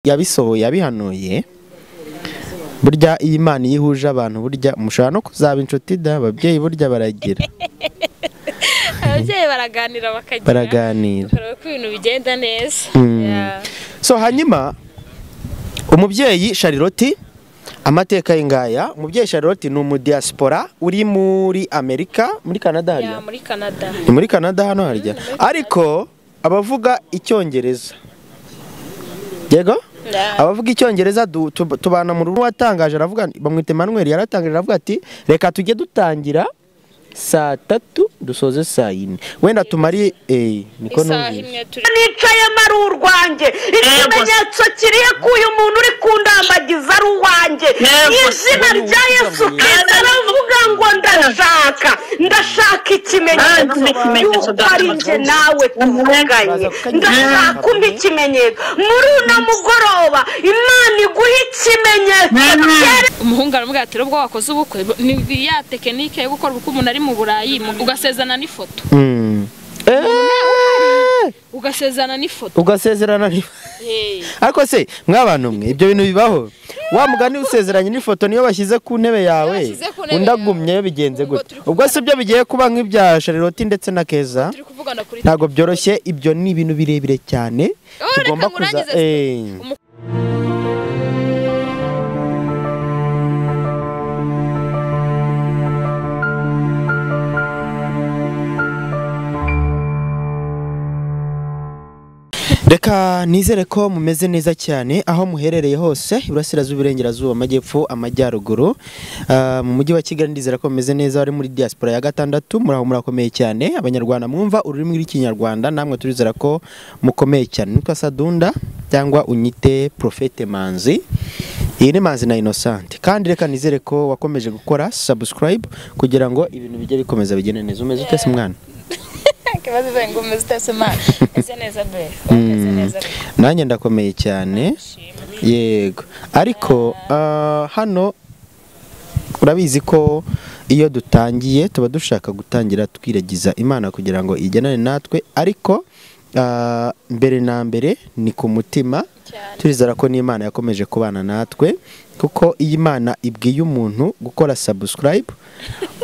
yabisohoye yabihanuye burya iyi Imana yihuje abantu burya mushobora no kuzaba inshuti da ababyeyi burya baragira ababyeyi baraganira ko ibintu bigenda neza. So hanyuma umubyeyi Charlotte amateka y'ingaya umubyeyi Charlotte ni umudiaspora uri muri Amerika muri Canada harya muri Canada hano harya ariko abavuga icyongereza yego abavuga icyongereza tubana mu rugo watangaje aravuga bamwite Emmanuel yaratangaje aravuga ati reka tujye dutangira saa 3 dusoze saa 4 wenda tumari niko nicaye mari urwanjye ikimenyetso kiriye kuyu muntu uri kundambagiza ari uwanjye izina rya Yesu Kristo aravuga ngo ndashaka ikimenyetso ari nje nawe tuvuganye ndashaka ikimenyetso muri uno mugoroba Imana iguha ikimenyetso. Umuhungu aramubwira ati ubwo wakoze ubukwe ni ya tekinike yo gukora ubukwe umuntu ari mu Burayi ugasezerana n'ifoto ugasezerana ariko se mwabantu mwe ibyo bintu bibaho wa mugani usezeranye n'ifoto niyo bashyize ku ntebe yawe undagumye bigenze gute ubwo se byo bigiye kuba nk'ibya Charlotte ndetse na Keza ntago byoroshye ibyo ni ibintu birebire cyane tugomba kuza Reka nizere ko mumeze neza cyane aho muherereye hose Iburasirazuba Iburengerazuba Amajyepfo Amajyaruguru mu mujyi wa Kigali ndizera ko mumeze neza ari muri diaspora ya gatandatu muraho murakomeye cyane abanyarwanda mwumva ururimi rw'ikinyarwanda namwe turizera ko mukomeye cyane nitwa Sadunda cyangwa unyite Prophete Manzi iyi ni Manzi na Innocent kandi reka nizere ko wakomeje gukora subscribe kugira ngo ibintu bijye bikomeza bigene neza umeze utese mwana nanjye ndakomeye cyane yego ariko hano urabizi ko iyo dutangiye tuba dushaka gutangira twiragiza Imana kugira ngo igenane natwe ariko mbere na mbere ni ku mutima turizera ko n'Imana yakomeje kubana natwe kuko iyi Imana ibwiye umuntu gukora subscribe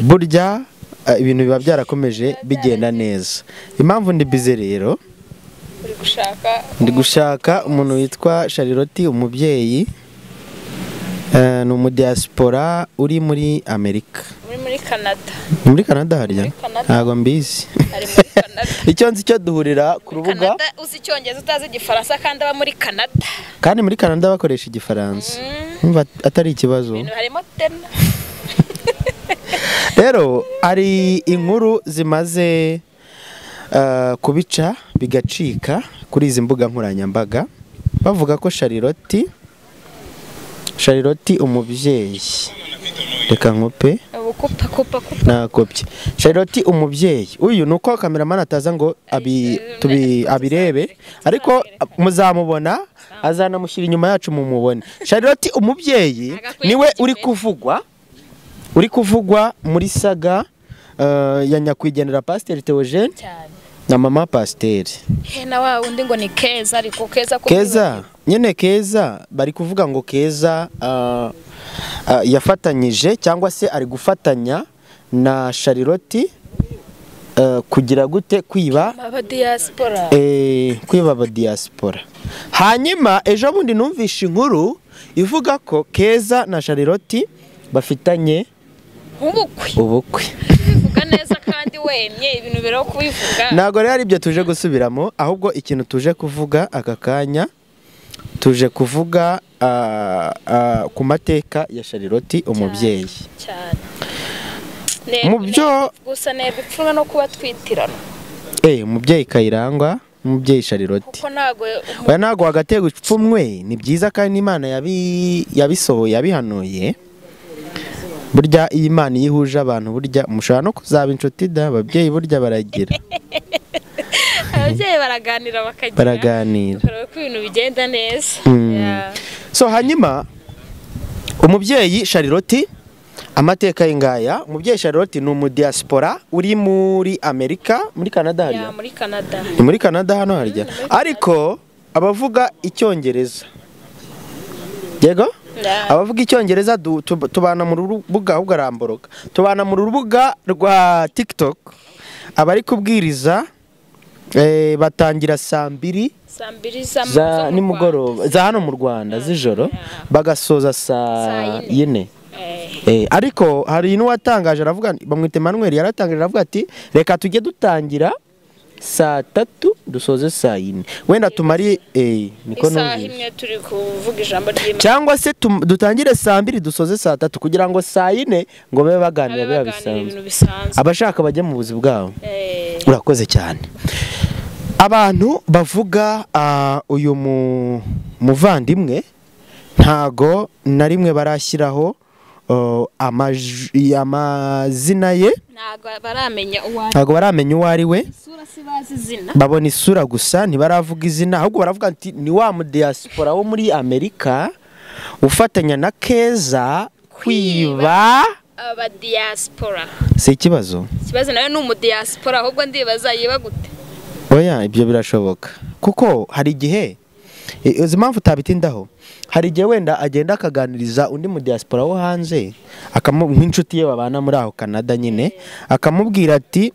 burya ibintu biba byarakomeje bigenda neza impamvu ndi bize rero ndi gushaka umuntu witwa Charlotte umubyeyi ni umudiaspora uri muri Amerika muri Canada harya ntago mbizi icyo nzi cyo duhurira ku rubuga uzi icyongereza utazi igifaransa kandi aba muri Canada kandi muri Canada bakoresha igifaransa atari ikibazo harimo tena rero ari inkuru zimaze kubica bigacika kuri izi mbuga nkoranyambaga bavuga ko Charlotte umubyeyi reka nkope nakopye Charlotte umubyeyi uyu nuko cameraman ataza ngo abirebe ariko muzamubona azanamushyira inyuma yacu mumubone Charlotte umubyeyi niwe uri kuvugwa muri saga ya nyakwigendera Pasteur Theogene na mama Pasteur na wa undi ngo ni Keza ariko Keza nyene Keza bari kuvuga ngo Keza yafatanyije cyangwa se ari gufatanya na Charlotte kugira gute kwiba abadiaspora hanyuma ejo bundi numvisha inkuru ivuga ko Keza na Charlotte bafitanye ubukwe bivuga neza kandi wemye ibintu biro kubivuga ntago rero ibyo tuje gusubiramo ahubwo ikintu tuje kuvuga aka kanya tuje kuvuga ku mateka ya Charlotte umubyeyi cyane mu byo gusa nebipfunga no kuba twitirana umubyeyi Kayirangwa umubyeyi Charlotte ntago wagatego ipfumwe ni byiza kandi Imana yabisohoye yabihanuye burya iyi Imana yihuje abantu burya mushobora no kuzaba inshuti da ababyeyi burya baragira ababyeyi baraganira ko ibintu bigenda neza. So hanyuma umubyeyi Charlotte amateka y'ingaya umubyeyi Charlotte ni umudiaspora uri muri Amerika muri Canada harya muri Canada hano harya ariko abavuga icyongereza yego abavuga icyongereza tubana mu rubuga ahubwo aramboroka tubana mu rubuga rwa TikTok abari kubwiriza batangira saa 2 za nimugoroba za hano mu Rwanda z'ijoro bagasoza saa 4 ariko hari n'uwatangaje aravuga bamwite Emmanuel yaratangaje aravuga ati reka tujye dutangira saa 3 dusoze saa 4 wenda tumari niko isaha imwe turi kuvuga ijambo ry'Imana cyangwa se dutangire saa 2 dusoze saa 3 kugira ngo saa 4 ngo babe baganira biba bisanzwe abashaka bajye mu buzi bwabo urakoze cyane abantu bavuga uyu muvandimwe ntago na rimwe barashyiraho amazina ye ntago baramenya uwo ari we babona isura gusa ntibaravuga izina ahubwo baravuga ati ni wa mu diaspora wo muri Amerika ufatanya na Keza kwiba aba diaspora si ikibazo nawe ni umu diaspora ahubwo ndibaza yiba gute oya ibyo birashoboka kuko hari igihe izi mpamvu utabitindaho hari igihe wenda agenda akaganiriza undi mu diaspora wo hanze nk'inshuti ye babana muri aho Canada nyine akamubwira ati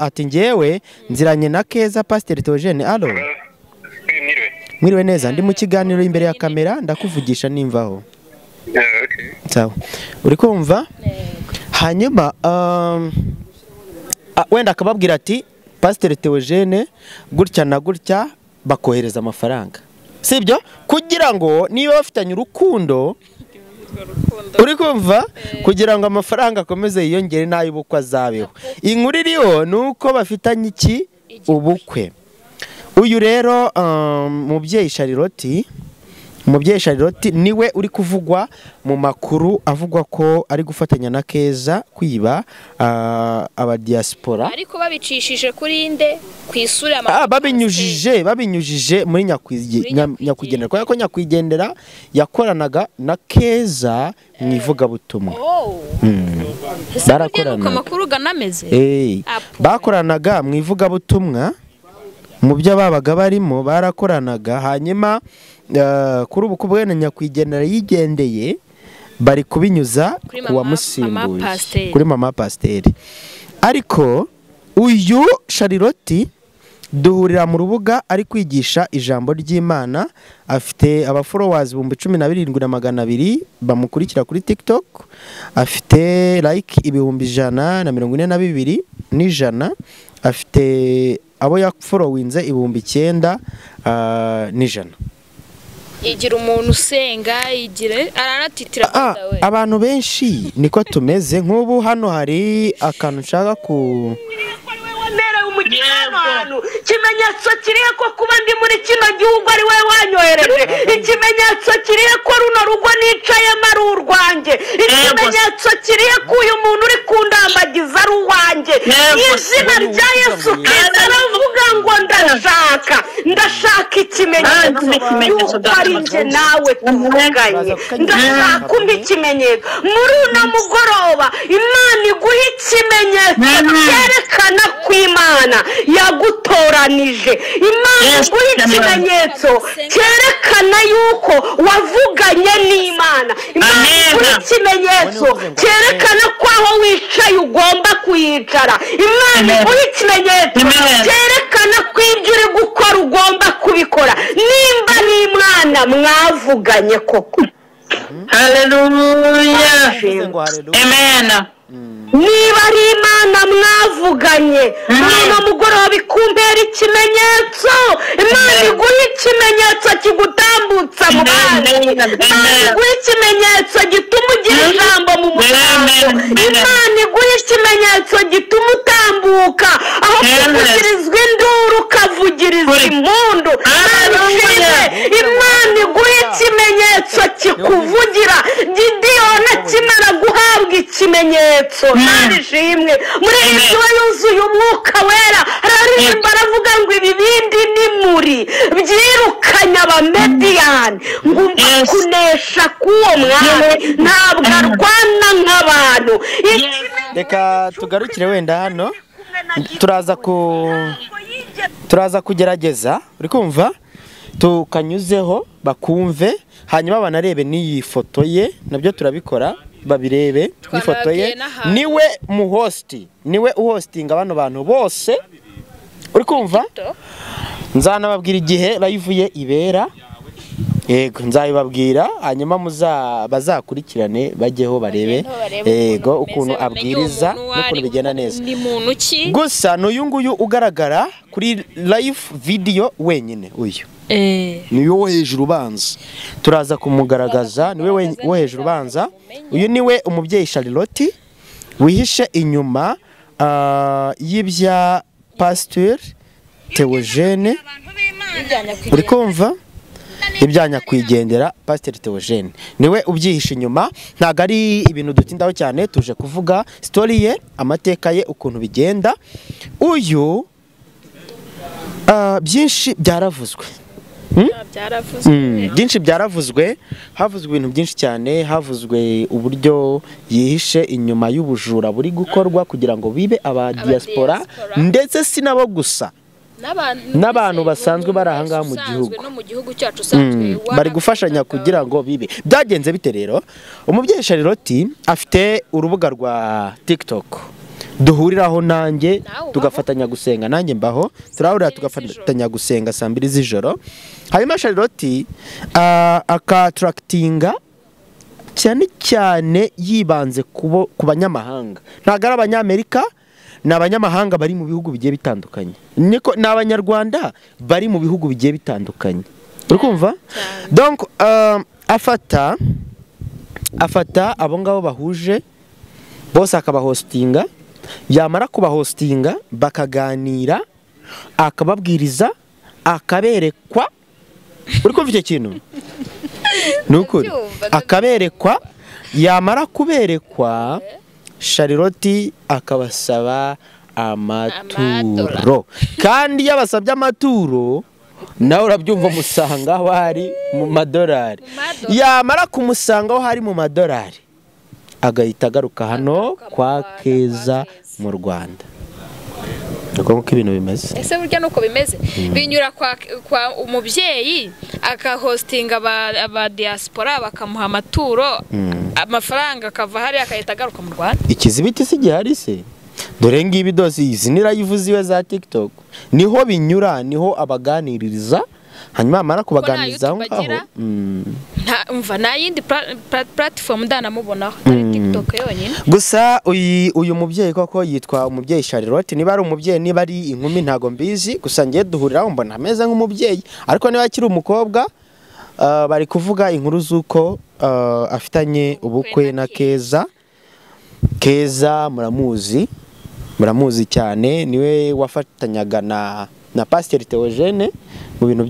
ati ngewe nziranye na Keza Pastor Theogene alo mwiriwe neza ndi mu kiganiro imbere ya kamera ndakuvugisha nimvaho sawa uri kumva hanyuma wenda akababwira ati Pastor Theogene gutya na gutya bakohereza amafaranga sibyo kugira ngo niba bafitanye urukundo uri kumva kugira ngo amafaranga akomeze yiyongere n'ay'ubukwe azabeho inkuru iriho nuko bafitanye iki ubukwe uyu rero mubyeyi Charlotte niwe uri kuvugwa mu makuru avugwa ko ari gufatanya na Keza kwiba aba diaspora ariko babicishije kuri inde kwisura babinyujije muri nyakwigendera ko nyakwigendera yakoranaga na Keza mu ivugabutumwa bakoranaga mu ivugabutumwa mu byo babaga barimo barakoranaga hanyuma kuri ubu kubwene nyakwigendera yigendeye bari kubinyuza ku wamusimbuye kuri mama Pasiteri ariko uyu Charlotte duhurira mu rubuga ari kwigisha ijambo ry'Imana afite aba followers 17,200 bamukurikira kuri TikTok afite like 142,100 afite abo yafolowinze 9,100 igira umuntu usenga igire aranatitira abantu benshi niko tumeze nk'ubu hano hari akantu nshaka ku ikimenyetso kirihe ko kuba ndi muri kino gihugu ari we wanyohereje ikimenyetso kirihe ko runo rugo nicayemo ari urwanjye ikimenyetso kirihe ko uyu muntu uri kundambagiza ari uwanjye izina rya Yesu Kristo aravuga ngo ndashaka ikimenyetso yuko ari njye nawe tuvuganye ndashaka umpa ikimenyetso muri uno mugoroba Imana iguha ikimenyetso cyerekana ko Imana yagutoranije Imana iguha ikimenyetso cyerekana yuko wavuganye n'Imana Imana iguha ikimenyetso cyerekana ko aho wicaye ugomba kuyicara Imana iguha ikimenyetso cyerekana ko ibyo uri gukora ugomba kubikora nimba n'Imana mwavuganye koko Hallelujah Amen niba ari Imana mwavuganye uno mugoroba ikumbera ikimenyetso Imana iguha ikimenyetso kigutambutsa mu bandi Imana iguha ikimenyetso gituma ugira ijambo mu muryango Imana iguha ikimenyetso gituma utambuka aho kuvugirizwa induru ukavugirizwa impundu Imana iguha ikimenyetso kikuvugira Gideyoni akimara guhabwa ikimenyetso narishimwe muri ibyo yuzuye umwuka wera aririmba aravuga ngo ibibindi n'imuri byirukanya abamediyani ngo kunesha k'uwo mwami ntabwo arwana nk'abantu reka tugarukire wenda hano turaza kugerageza uri kumva tukanyuzeho bakumve hanyuma banarebe n'iyi foto ye nabyo turabikora babirebe n'ifoto ye niwe mu host niwe uhostinga bano bantu bose uri kumva nzanababwira igihe live ye ibera yego nzabibabwira hanyuma bazakurikirane bajyeho barebe yego ukuntu abwiriza n'ukuntu bigenda neza gusa n'uyu nguyu ugaragara kuri live video wenyine uyu niwe wo hejuru ubanza turaza kumugaragaza niwe wo hejuru ubanza uyu niwe umubyeyi Charlotte wihishe inyuma y'ibya Pasteur Theogene uri kumva ibyanya kwigendera Pasteur Theogene niwe ubyihisha inyuma ntago ari ibintu dutindaho cyane tuje kuvuga story ye amateka ye ukuntu bigenda uyu byinshi byaravuzwe byinshi byaravuzwe havuzwe ibintu byinshi cyane havuzwe uburyo yihishe inyuma y'ubujura buri gukorwa kugira ngo bibe aba diaspora ndetse si nabo gusa n'abantu basanzwe bari ahangaha mu gihugu bari gufashanya kugira ngo bibe byagenze bite rero umubyeyi Charlotte afite urubuga rwa TikTok duhuriraho nanjye tugafatanya gusenga nanjye mbaho turahurira tugafatanya gusenga saa 2 z'ijoro hanyuma Charlotte akatractinga cyane cyane yibanze ku banyamahanga ntago ari abanyamerika n'abanyamahanga bari mu bihugu bigiye bitandukanye niko n'abanyarwanda bari mu bihugu bigiye bitandukanye uri kumva donc afata abo ngabo bahuje bose akabahostinga yamara kubahostinga bakaganira akababwiriza akaberekwa uri kumva icyo kintu nukuri akaberekwa yamara kuberekwa Charlotte akabasaba amaturo kandi yabasabye amaturo nawe urabyumva musanga aho hari mu madolari yamara kumusanga aho hari mu madolari agahita agaruka hano kwa Keza mu Rwanda nuko ibintu bimeze ese burya nuko bimeze binyura kwa umubyeyi akahostinga aba diaspora bakamuha amaturo amafaranga akava hari akahita agaruka mu Rwanda ikizibiti si gihari se dore ngibi dose izi nirayivuziwe za TikTok niho binyura niho abaganiririza hanyuma amara kubaganirizaho nta yindi platform ndanamubonaho ari TikTok yonyine gusa uyu mubyeyi koko yitwa umubyeyi Charlotte niba ari umubyeyi niba ari inkumi ntago mbizi gusa ngiye duhuriraho mbona ameze nk'umubyeyi ariko niba akiri umukobwa bari kuvuga inkuru z'uko afitanye ubukwe na Keza muramuzi cyane niwe wafatanyaga na Pasteur Theogene mu bintu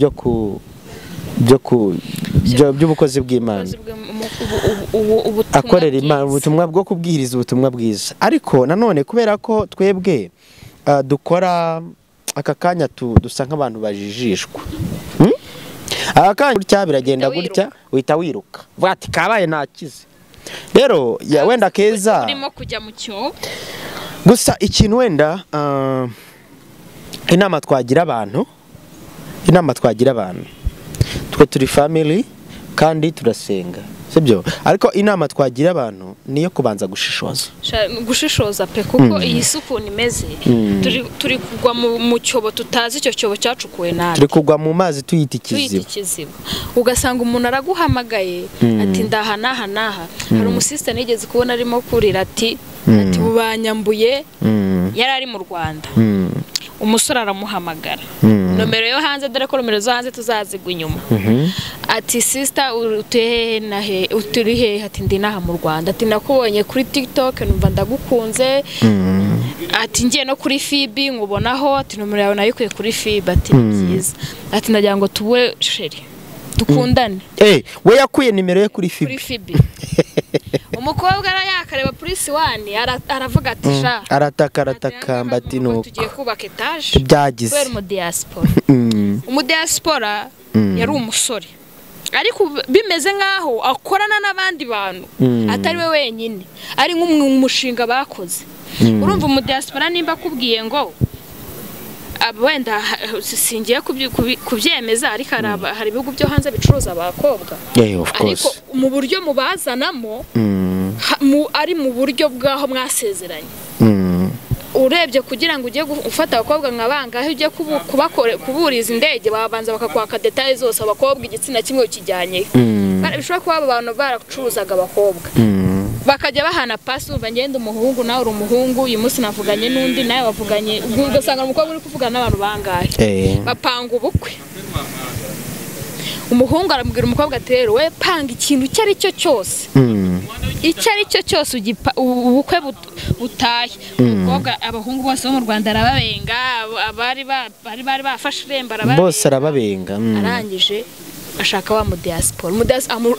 by'ubukozi bw'Imana akorera Imana ubutumwa bwo kubwiriza ubutumwa bwiza ariko nanone kubera ko twebwe dukora aka kanya dusa nk'abantu bajijishwa akanya gutya biragenda gutya uhita wiruka vuga ati kabaye nakize rero wenda Keza urimo kujya mu cyo gusa ikintu wenda inama twagira abantu twe turi family kandi turasenga sibyo ariko inama twagira abantu niyo kubanza gushishoza pe kuko iyi suku nimeze turi kugwa mu cyobo tutazi icyo cyobo cyacukuwe nabi turi kugwa mu mazi tuyita ikiziba ugasanga umuntu araguhamagaye ati ndaha naha hari umusiste nigeze kubona arimo kurira ati bubanyambuye yari ari mu Rwanda umusore aramuhamagara nomero yo hanze dore ko nomero zo hanze tuzazigwa inyuma ati sister uturi he ati ndi naha mu Rwanda ati nakubonye kuri TikTok numva ndagukunze ati ngiye no kuri FB nkubonaho ati nomero yawe nayikuye kuri FB ati byiza ati ndagira ngo tuwe sheri dukundane we yakuye nimero ye kuri FB umukobwa arayakareba Police 1 aravuga ati sha arataka mbati nuko tugiye kubaka etage byagize mu diaspora yari umusore ariko bimeze nkaho akorana n'abandi bantu atari we wenyine ari nk'umushinga bakoze urumva mu diaspora nimba kubwiye ngo wenda singiye kubyemeza ariko hari ibihugu byo hanze bicuruza abakobwa of ariko course mu buryo mubazanamo ari mu buryo bw'aho mwasezeranye urebye kugira ngo ujye ufata abakobwa nka bangahe ujye kuburiza indege babanza bakakwaka detaye zose abakobwa igitsina kimwe ukijyanye bishobora kuba abo bantu baracuruzaga abakobwa bakajya bahana pasi umva ngende umuhungu nawe uri umuhungu uyu munsi navuganye n'undi nawe wavuganye ugasanga umukobwa uri kuvugana n'abantu bangahe bapanga ubukwe umuhungu aramubwira umukobwa ati rero we panga ikintu icyo ari cyo cyose icyo ari cyo cyose ubukwe butahe umukobwa abahungu bose bo mu Rwanda arababenga bari bafashe irembo bose arababenga arangije ashaka wa mu diaspora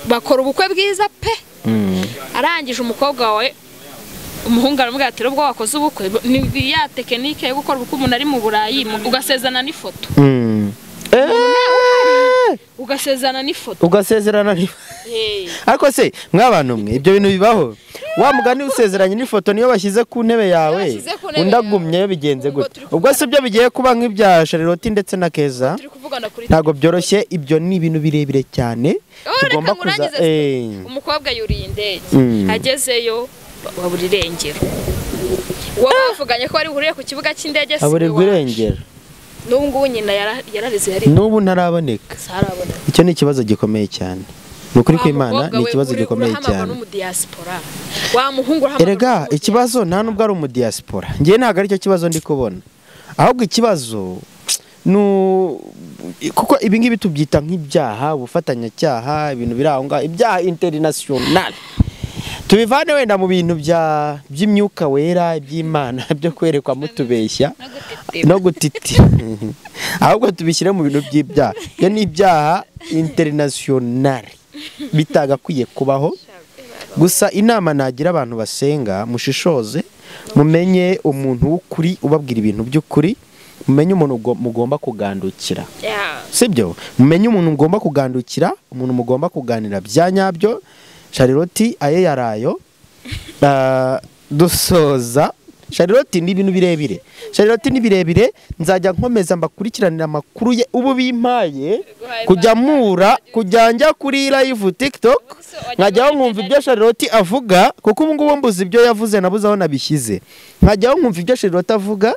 bakora ubukwe bwiza pe arangije umukobwa wawe umuhungu aramubwira ati ubwo wakoze ubukwe ni ya tekinike yo gukora ubukwe umuntu ari mu Burayi ugasezerana n'ifoto ugasezerana n'ifoto ariko se mw'abantu mwe ibyo bintu bibaho wa mugani usezeranye n'ifoto niyo bashyize ku ntebe yawe undagumyeyo bigenze gute ubwo se byo bigiye kuba nk'ibya Charlotte ndetse na Keza ntago byoroshye ibyo ni ibintu birebire cyane tugomba kuza umukobwa yuriye indege agezeyo wabura irengero uwo bavuganye ko bari buriye ku kibuga cy'indege aburirwa irengero n'ubu nyina yararize n'ubu ntaraboneka icyo ni ikibazo gikomeye cyane ni ukuri kw'Imana ni ikibazo gikomeye cyane erega ikibazo nta nubwo ari umudiaspora ngiye ntabwo aricyo kibazo ndi kubona ahubwo ikibazo kuko ibi ngibi tubyita nk'ibyaha ubufatanyacyaha ibintu biri aho ngaho ibyaha international tubivane wenda mu bintu by'imyuka wera iby'Imana byo kwerekwa mutubeshya no gutitira ahubwo tubishyire mu bintu by'ibyaha byo ni ibyaha international bitagakwiye kubaho gusa inama nagira abantu basenga mushishoze mumenye umuntu w'ukuri ubabwira ibintu by'ukuri mumenye umuntu mugomba kugandukira sibyo mumenye umuntu mugomba kugandukira umuntu mugomba kuganira bya nyabyo Charlotte aye yarayo dusoza Charlotte ni ibintu birebire Charlotte ni birebire nzajya nkomeza mbakurikiranira amakuru ye ubu bimpaye kujya mura kujyanja kuri live TikTok nkajyaho nkumva ibyo Charlotte avuga kuko ubu ngubu mbuze ibyo yavuze nabuze aho nabishyize nkajyaho nkumva ibyo Charlotte avuga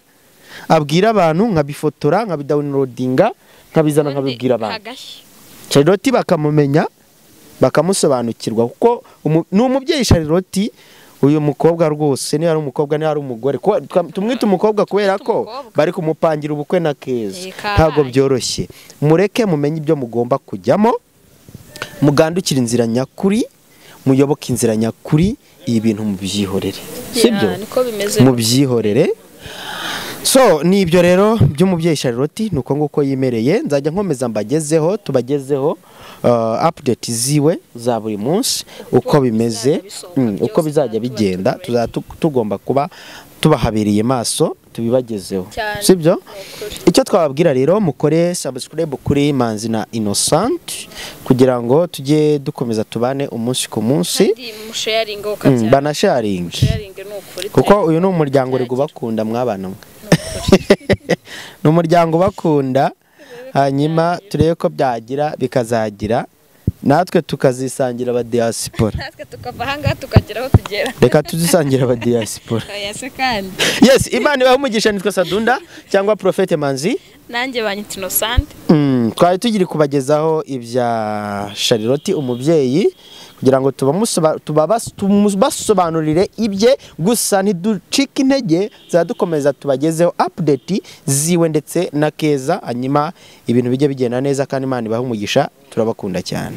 abwira abantu nkabifotora nkabidownloadinga nkabizana nkabibwira abantu Charlotte bakamumenya bakamusobanukirwa kuko ni umubyeyi Charlotte uyu mukobwa rwose ni ari umukobwa ni ari umugore tumwita umukobwa kubera ko bari kumupangira ubukwe na Keza ntago byoroshye mureke mumenye ibyo mugomba kujyamo mugandukira inzira nyakuri muyoboke inzira nyakuri ibintu mubyihorere sibyo mubyihorere so ni ibyo rero by'umubyeyi Charlotte nuko nguko yimereye nzajya nkomeza mbagezeho tubagezeho update ziwe za buri munsi uko bimeze uko bizajya bigenda tugomba kuba tubahabiriye maso tubibagezeho sibyo icyo twababwira rero mukore subscribe kuri Manzi na Innocent kugira ngo tujye dukomeza tubane umunsi ku munsi banasharing kuko uyu ni umuryango uri kubakunda mwabana ni umuryango bakunda hanyuma turebe ko byagira bikazagira natwe tukazisangira aba diaspora natwe tukava hanga tukagera aho tugera reka tuzisangira aba diaspora yes Imana ibahe umugisha nitwa Sadunda cyangwa Prophet Manzi nanjye banyita Innocent twari tugiri kubagezaho ibya Charlotte umubyeyi kugira ngo tubasobanurire ibye gusa ntiducike intege zadukomeza tubagezeho update ziwe ndetse na Keza hanyuma ibintu bijye bigenda neza kandi Imana ibahe umugisha turabakunda cyane.